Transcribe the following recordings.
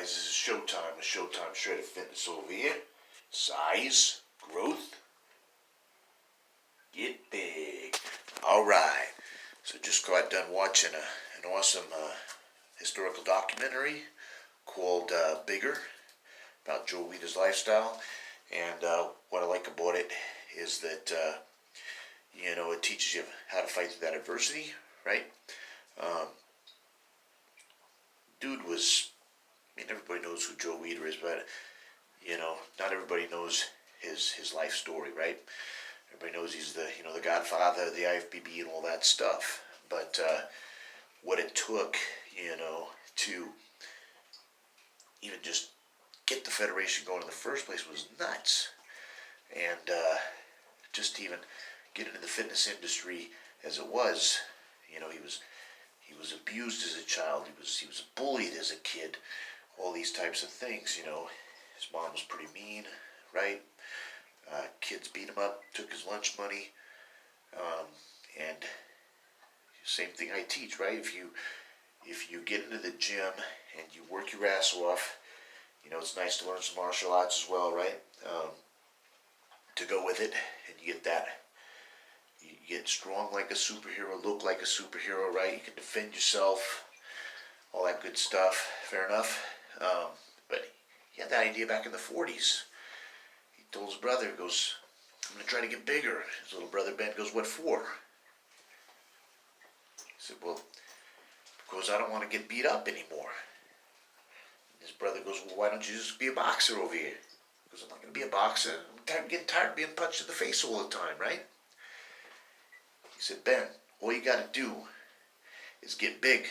guys, this is Showtime with Showtime Shredded Fitness over here. Size, growth, get big. Alright, so just got done watching an awesome historical documentary called Bigger, about Joe Weider's lifestyle. And what I like about it is that, it teaches you how to fight through that adversity, right? Dude was, everybody knows who Joe Weider is, but, not everybody knows his life story, right? Everybody knows he's the godfather of the IFBB and all that stuff. But what it took, to even just get the federation going in the first place was nuts. And just to even get into the fitness industry as it was, he was abused as a child. He was bullied as a kid. All these types of things. His mom was pretty mean, right? Kids beat him up, took his lunch money, and same thing I teach, right? If you get into the gym and you work your ass off, it's nice to learn some martial arts as well, right? To go with it, and you get strong like a superhero, look like a superhero, right? You can defend yourself, all that good stuff. Fair enough. But he had that idea back in the 40s. He told his brother, he goes, "I'm going to try to get bigger." His little brother Ben goes, "What for?" He said, "Well, because I don't want to get beat up anymore." And his brother goes, "Well, why don't you just be a boxer over here?" He goes, "I'm not going to be a boxer. I'm getting tired of being punched in the face all the time, right?" He said, "Ben, all you got to do is get big.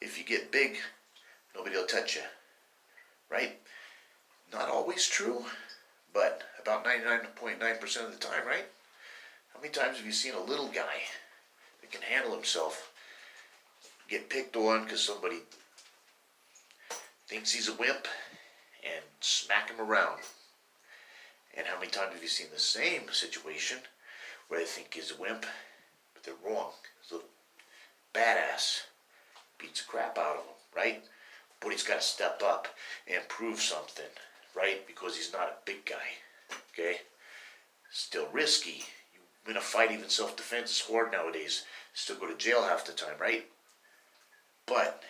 If you get big, nobody will touch you." Right? Not always true, but about 99.9% of the time, right? How many times have you seen a little guy that can handle himself get picked on because somebody thinks he's a wimp and smack him around? And how many times have you seen the same situation where they think he's a wimp, but they're wrong? This little badass beats the crap out of him, right? But he's got to step up and prove something, right? Because he's not a big guy, okay? Still risky. You win a fight, even self-defense is hard nowadays. Still go to jail half the time, right? But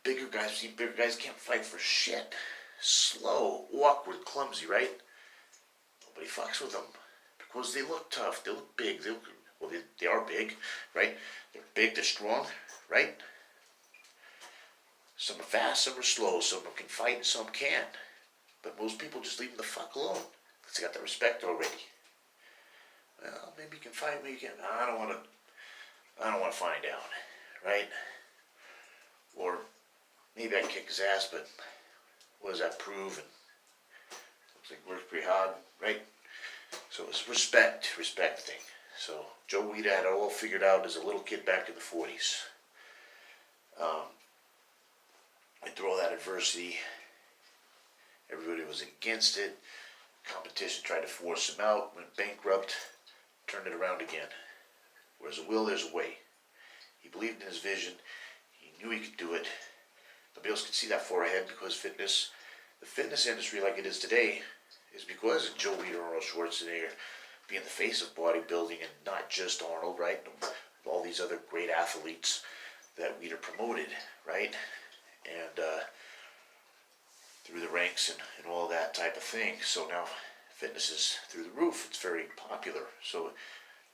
bigger guys can't fight for shit. Slow, awkward, clumsy, right? Nobody fucks with them because they look tough. They look big. They are big, right? They're big. They're strong, right? Some are fast, some are slow, some can fight and some can't. But most people just leave them the fuck alone because they got the respect already. Well, maybe you can fight, maybe you can't. I don't want to find out, right? Or maybe I can kick his ass, but what does that prove? And looks like he works pretty hard, right? So it's respect thing. So Joe Weider had it all figured out as a little kid back in the 40s. And through all that adversity, everybody was against it. Competition tried to force him out, went bankrupt, turned it around again. Where there's a will, there's a way. He believed in his vision. He knew he could do it. Nobody else could see that far ahead because the fitness industry like it is today is because of Joe Weider and Arnold Schwarzenegger being the face of bodybuilding, and not just Arnold, right? All these other great athletes that Weider promoted, right? And through the ranks and all that type of thing. So now fitness is through the roof. It's very popular. So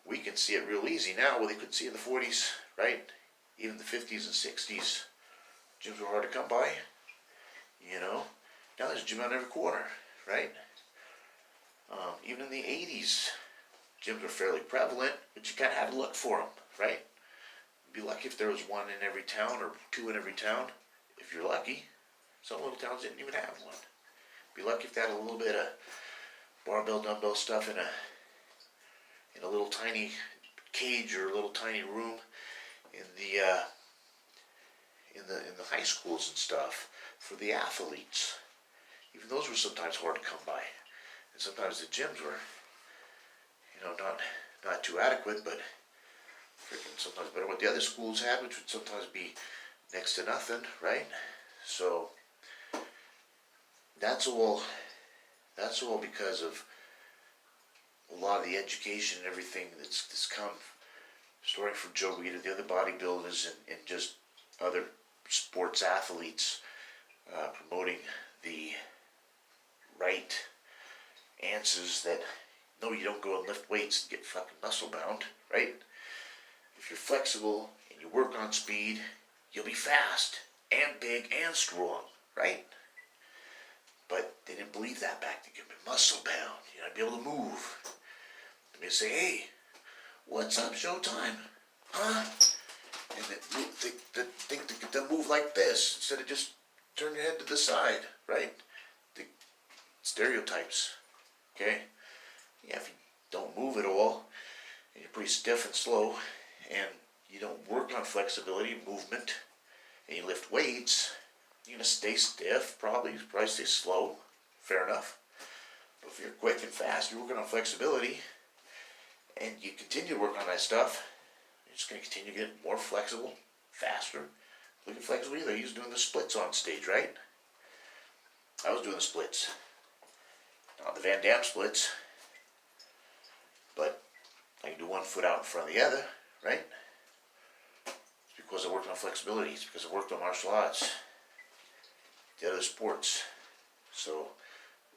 we can see it real easy now, where they couldn't see in the 40s, right? Even the 50s and 60s. Gyms were hard to come by. Now there's a gym on every corner, right? Even in the 80s, gyms were fairly prevalent, but you kind of had to look for them, right? You'd be lucky if there was one in every town or two in every town. If you're lucky. Some little towns didn't even have one. Be lucky if they had a little bit of barbell, dumbbell stuff in a little tiny cage or a little tiny room in the high schools and stuff for the athletes. Even those were sometimes hard to come by, and sometimes the gyms were, not too adequate, but freaking sometimes better what the other schools had, which would sometimes be next to nothing, right? So that's all because of a lot of the education and everything that's come, starting from Joe Weider, the other bodybuilders, and just other sports athletes, promoting the right answers that, no, you don't go and lift weights and get fucking muscle bound, right? If you're flexible and you work on speed, you'll be fast and big and strong, right? But they didn't believe that back then. You'll be muscle bound. You're not be able to move. They say, hey, what's up, Showtime? Huh? And they think they move like this instead of just turn your head to the side, right? The stereotypes, okay? Yeah, if you don't move at all, and you're pretty stiff and slow, and you don't work on flexibility, movement, and you lift weights, you're gonna stay stiff, probably stay slow, fair enough. But if you're quick and fast, you're working on flexibility, and you continue to work on that stuff, you're just gonna continue to get more flexible, faster. Look at flexibility, they're used doing the splits on stage, right? I was doing the splits. Not the Van Damme splits, but I can do one foot out in front of the other, right? It's because I worked on flexibility. It's because I worked on martial arts, the other sports. So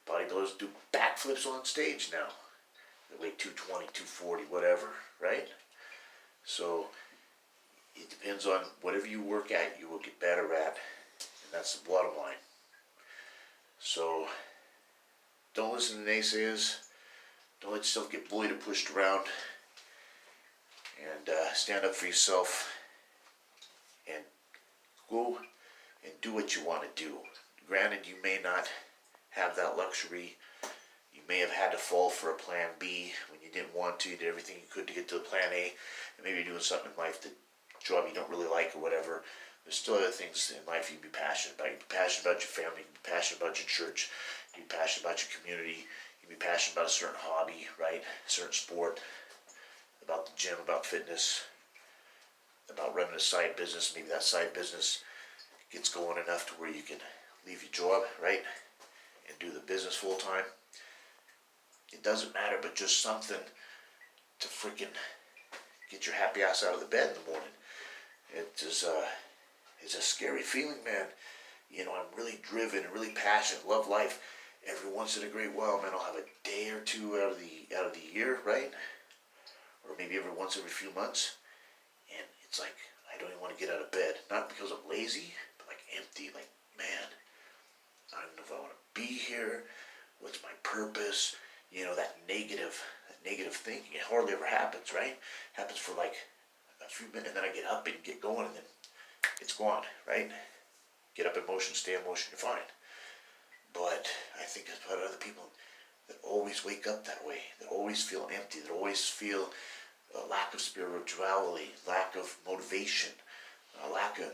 bodybuilders do backflips on stage now. They weigh 220, 240, whatever, right? So it depends on whatever you work at, you will get better at, and that's the bottom line. So don't listen to naysayers. Don't let yourself get bullied or pushed around. And stand up for yourself and go and do what you want to do. Granted, you may not have that luxury. You may have had to fall for a plan B when you didn't want to. You did everything you could to get to the plan A. And maybe you're doing something in life, that job you don't really like or whatever. There's still other things in life you can be passionate about. You can be passionate about your family. You can be passionate about your church. You can be passionate about your community. You can be passionate about a certain hobby, right? A certain sport. About the gym, about fitness. About running a side business. Maybe that side business gets going enough to where you can leave your job, right? And do the business full time. It doesn't matter, but just something to freaking get your happy ass out of the bed in the morning. It's a scary feeling, man. You know, I'm really driven and really passionate, love life. Every once in a great while, man, I'll have a day or two out of the year, right? Or maybe every few months, and it's like I don't even want to get out of bed. Not because I'm lazy, but like empty. Like, man, I don't know if I want to be here. What's my purpose? You know, that negative thinking. It hardly ever happens, right? Happens for like a few minutes, and then I get up and get going, and then it's gone, right? Get up in motion, stay in motion, you're fine. But I think about other people that always wake up that way, that always feel empty, that always feel a lack of spirituality, lack of motivation, a lack of,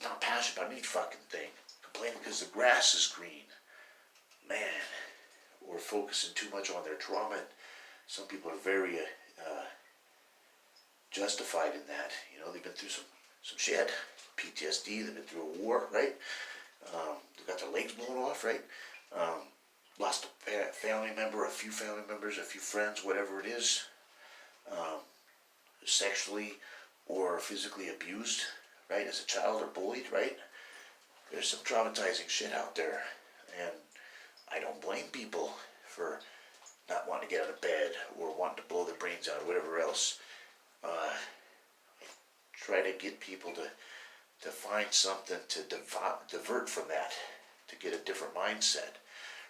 not passionate about any fucking thing, complaining because the grass is green. Man, or focusing too much on their trauma. Some people are very justified in that. You know, they've been through some shit, PTSD, they've been through a war, right? They've got their legs blown off, right? Lost a family member, a few family members, a few friends, whatever it is. Sexually or physically abused, right? As a child or bullied, right? There's some traumatizing shit out there. And I don't blame people for not wanting to get out of bed or wanting to blow their brains out or whatever else. I try to get people to find something to divert from that, to get a different mindset,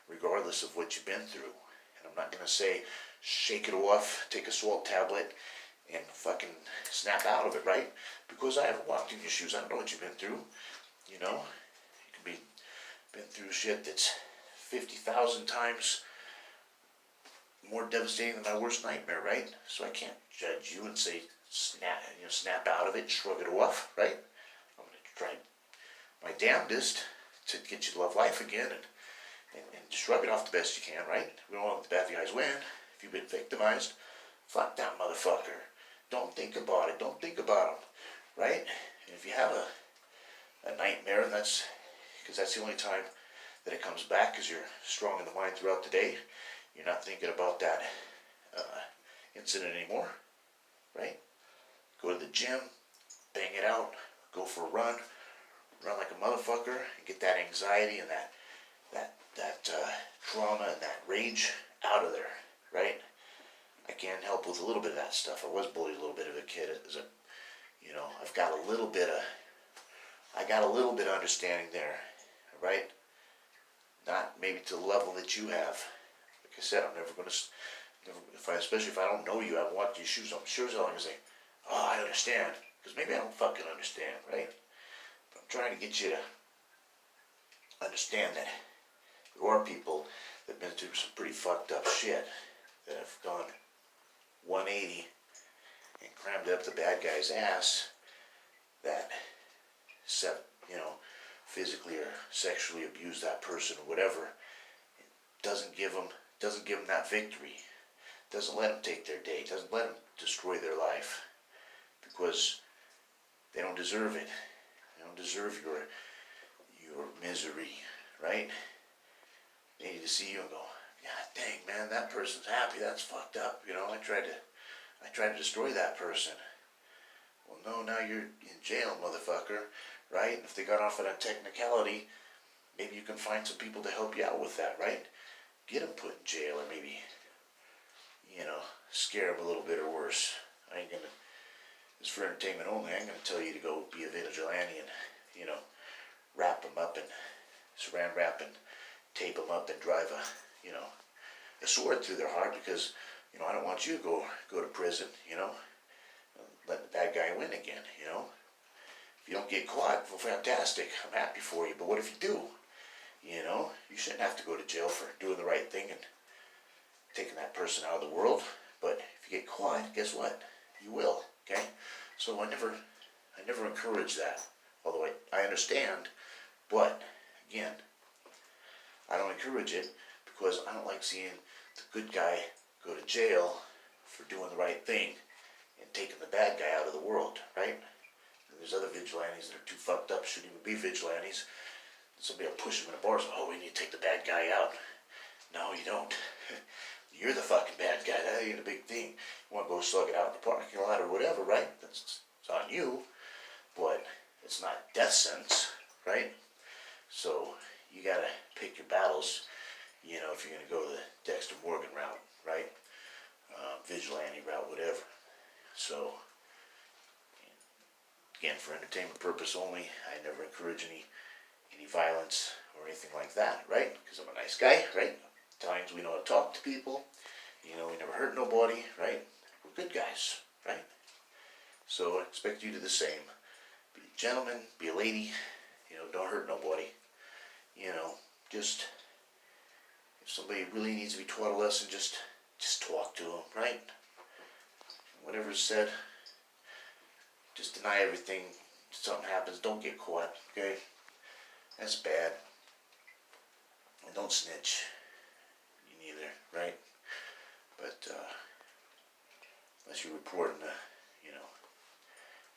regardless of what you've been through. And I'm not going to say shake it off, take a salt tablet, and fucking snap out of it, right? Because I haven't walked in your shoes. I don't know what you've been through. You know, you could be been through shit that's 50,000 times more devastating than my worst nightmare, right? So I can't judge you and say snap out of it and shrug it off, right? I'm going to try my damnedest to get you to love life again and shrug it off the best you can, right? We don't want the bad guys win. If you've been victimized, fuck that motherfucker. Don't think about it. Don't think about them, right? And if you have a nightmare, that's because that's the only time that it comes back, because you're strong in the mind throughout the day. You're not thinking about that incident anymore, right? Go to the gym, bang it out, go for a run like a motherfucker, and get that anxiety and that trauma and that rage out of there, right? I can't help with a little bit of that stuff. I was bullied a little bit of a kid as a, I've got a little bit of, of understanding there, right? Not maybe to the level that you have. Like I said, I'm never going to, especially if I don't know you, I walk your shoes, I'm sure as hell I'm going to say, oh, I understand. Because maybe I don't fucking understand, right? But I'm trying to get you to understand that there are people that have been through some pretty fucked up shit that have gone 180 and crammed up the bad guy's ass that, physically or sexually abused that person or whatever. Doesn't give them that victory. Doesn't let them take their day. Doesn't let them destroy their life, because they don't deserve it. They don't deserve your misery, right? They need to see you and go, God dang, man, that person's happy. That's fucked up. I tried to destroy that person. Well, no, now you're in jail, motherfucker, right? If they got off on a technicality, maybe you can find some people to help you out with that, right? Get them put in jail, or maybe, scare them a little bit or worse. I ain't gonna, it's for entertainment only. I ain't gonna tell you to go be a vigilante and, wrap them up and saran wrap and tape them up and drive a sword through their heart, because, I don't want you to go to prison, let the bad guy win again, If you don't get caught, well, fantastic. I'm happy for you. But what if you do? You shouldn't have to go to jail for doing the right thing and taking that person out of the world. But if you get caught, guess what? You will. Okay. So I never encourage that. Although I understand, but again, I don't encourage it, because I don't like seeing the good guy go to jail for doing the right thing and taking the bad guy out of the world, right? And there's other vigilantes that are too fucked up, shouldn't even be vigilantes. Somebody will push them in a bar, so, oh, we need to take the bad guy out. No, you don't. You're the fucking bad guy. That ain't a big thing. You want to go slug it out in the parking lot or whatever, right? It's on you. But it's not death sentence, right? So you gotta pick your battles, if you're gonna go the Dexter Morgan route, right? Vigilante route, whatever. So, again, for entertainment purpose only, I never encourage any violence or anything like that, right? Because I'm a nice guy, right? Italians, we know how to talk to people. We never hurt nobody, right? We're good guys, right? So I expect you to do the same. Be a gentleman, be a lady, don't hurt nobody. Just, if somebody really needs to be taught a lesson, just talk to them, right? Whatever's said, just deny everything. If something happens, don't get caught, okay? That's bad. And don't snitch. You neither, right? But, unless you're reporting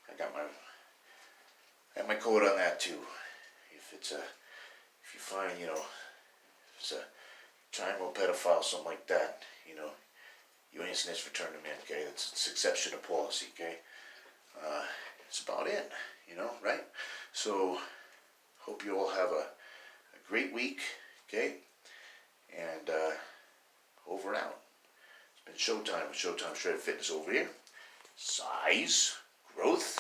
I got my code on that too. If you find, if it's a child or pedophile, something like that, you ain't snitch for turning them in, okay? It's exception to policy, okay? That's about it, right? So, hope you all have a great week, okay? And over and out. It's been Showtime with Showtime Shredded Fitness over here. Size, growth,